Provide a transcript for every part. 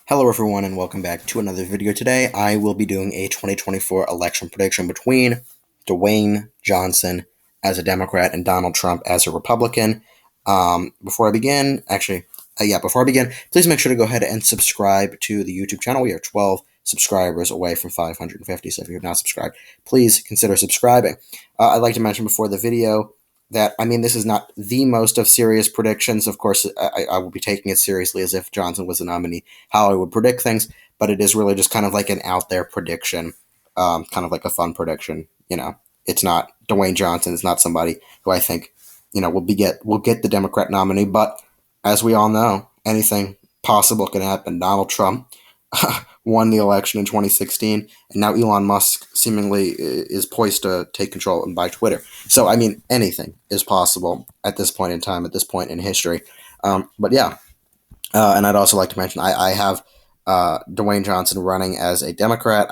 Hello everyone and welcome back to another video. Today I will be doing a 2024 election prediction between Dwayne Johnson as a Democrat and Donald Trump as a Republican. Before I begin, please make sure to go ahead and subscribe to the YouTube channel. We are 12 subscribers away from 550, so if you're not subscribed, please consider subscribing. I'd like to mention before the video that, this is not the most of serious predictions. Of course, I will be taking it seriously as if Johnson was the nominee, how I would predict things, but it is really just kind of like an out there prediction, kind of like a fun prediction. It's not Dwayne Johnson. It's not somebody who I think, will get the Democrat nominee. But as we all know, anything possible can happen. Donald Trump won the election in 2016, and now Elon Musk seemingly is poised to take control and buy Twitter. So, anything is possible at this point in time, at this point in history. But yeah, and I'd also like to mention I have Dwayne Johnson running as a Democrat.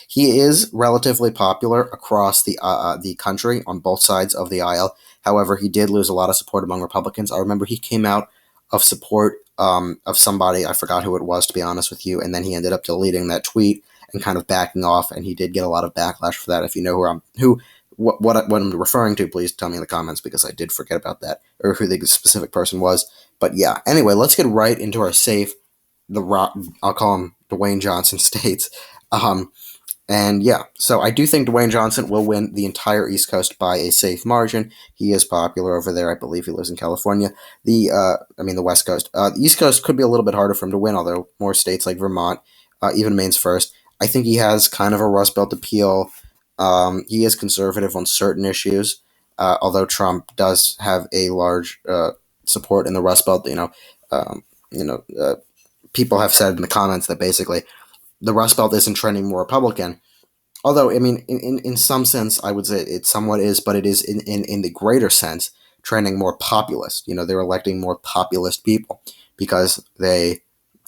He is relatively popular across the country on both sides of the aisle. However, he did lose a lot of support among Republicans. I remember he came out of support of somebody, I forgot who it was, to be honest with you, and then he ended up deleting that tweet and kind of backing off, and he did get a lot of backlash for that. If you know what I'm referring to, please tell me in the comments, because I did forget about that, or who the specific person was. But yeah, anyway, let's get right into our safe, I'll call him Dwayne Johnson states. And yeah, so I do think Dwayne Johnson will win the entire East Coast by a safe margin. He is popular over there. I believe he lives in California. The West Coast. The East Coast could be a little bit harder for him to win, although more states like Vermont, even Maine's first. I think he has kind of a Rust Belt appeal. He is conservative on certain issues, although Trump does have a large support in the Rust Belt. People have said in the comments that basically the Rust Belt isn't trending more Republican. Although, in some sense, I would say it somewhat is, but it is in the greater sense trending more populist. They're electing more populist people because they've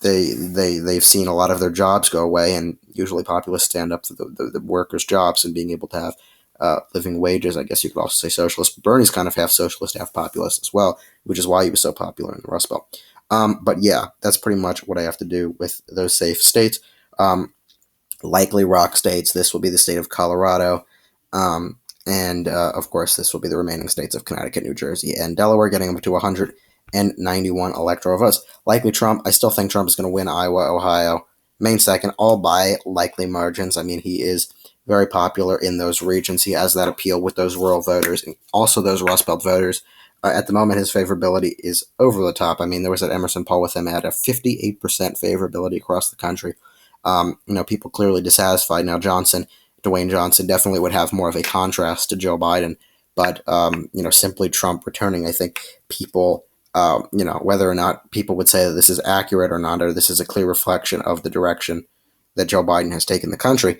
seen a lot of their jobs go away, and usually populists stand up for the workers' jobs and being able to have living wages. I guess you could also say socialist. Bernie's kind of half socialist, half populist as well, which is why he was so popular in the Rust Belt. But yeah, that's pretty much what I have to do with those safe states. Likely rock states. This will be the state of Colorado. And of course, this will be the remaining states of Connecticut, New Jersey, and Delaware, getting up to 191 electoral votes. Likely Trump. I still think Trump is going to win Iowa, Ohio, Maine second, all by likely margins. He is very popular in those regions. He has that appeal with those rural voters and also those Rust Belt voters. At the moment, his favorability is over the top. There was that Emerson poll with him at a 58% favorability across the country. People clearly dissatisfied. Now, Dwayne Johnson definitely would have more of a contrast to Joe Biden, but, simply Trump returning, I think people, whether or not people would say that this is accurate or not, or this is a clear reflection of the direction that Joe Biden has taken the country.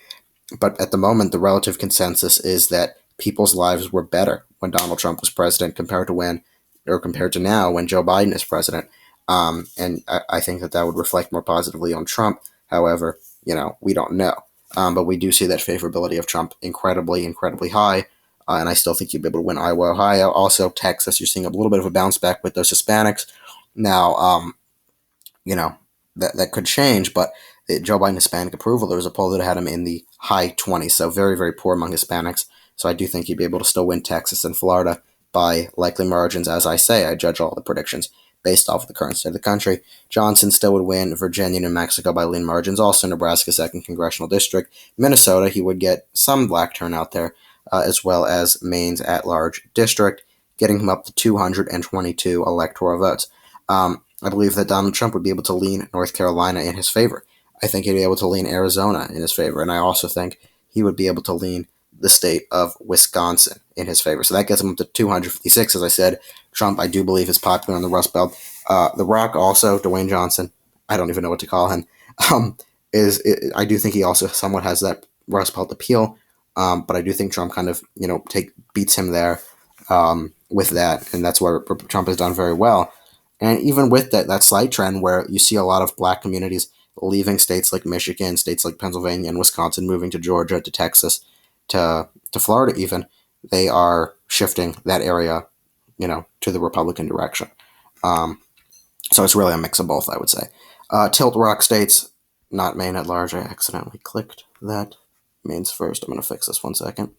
But at the moment, the relative consensus is that people's lives were better when Donald Trump was president compared to now when Joe Biden is president. And I think that would reflect more positively on Trump. However, we don't know. But we do see that favorability of Trump incredibly, incredibly high. And I still think you'll be able to win Iowa, Ohio. Also, Texas, you're seeing a little bit of a bounce back with those Hispanics. Now, that could change, but Joe Biden Hispanic approval, there was a poll that had him in the high 20s, so very, very poor among Hispanics. So I do think he'd be able to still win Texas and Florida by likely margins. As I say, I judge all the predictions based off of the current state of the country. Johnson still would win Virginia, New Mexico by lean margins. Also Nebraska, 2nd Congressional District. Minnesota, he would get some black turnout there, as well as Maine's at-large district, getting him up to 222 electoral votes. I believe that Donald Trump would be able to lean North Carolina in his favor. I think he'd be able to lean Arizona in his favor, and I also think he would be able to lean the state of Wisconsin in his favor. So that gets him up to 256, as I said. Trump, I do believe, is popular in the Rust Belt. The Rock, also, Dwayne Johnson, I don't even know what to call him, I do think he also somewhat has that Rust Belt appeal, but I do think Trump kind of, beats him there with that, and that's where Trump has done very well. And even with that slight trend where you see a lot of black communities leaving states like Michigan, states like Pennsylvania and Wisconsin, moving to Georgia, to Texas, to Florida even, they are shifting that area, to the Republican direction. So it's really a mix of both, I would say. Tilt rock states, not Maine at large. I accidentally clicked that. Maine's first. I'm going to fix this 1 second.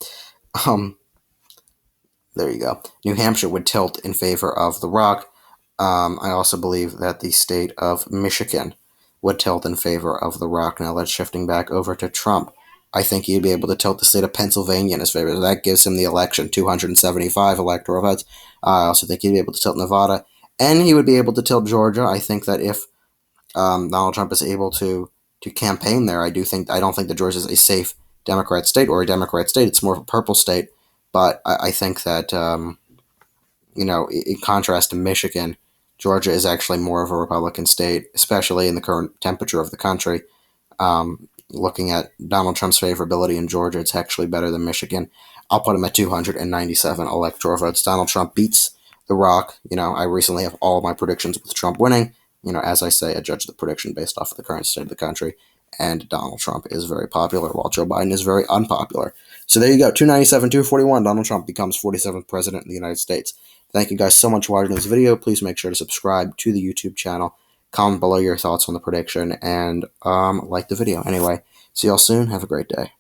There you go. New Hampshire would tilt in favor of The Rock. I also believe that the state of Michigan would tilt in favor of The Rock. Now that's shifting back over to Trump. I think he'd be able to tilt the state of Pennsylvania in his favor. That gives him the election, 275 electoral votes. I also think he'd be able to tilt Nevada, and he would be able to tilt Georgia. I think that if Donald Trump is able to campaign there, I don't think that Georgia is a safe Democrat state or a Democrat state. It's more of a purple state. But I think that, in contrast to Michigan, Georgia is actually more of a Republican state, especially in the current temperature of the country. Looking at Donald Trump's favorability in Georgia, it's actually better than Michigan. I'll put him at 297 electoral votes. Donald Trump beats The Rock. I recently have all of my predictions with Trump winning. As I say, I judge the prediction based off of the current state of the country. And Donald Trump is very popular, while Joe Biden is very unpopular. So there you go, 297, 241. Donald Trump becomes 47th president in the United States. Thank you guys so much for watching this video. Please make sure to subscribe to the YouTube channel. Comment below your thoughts on the prediction, and like the video. Anyway, see y'all soon. Have a great day.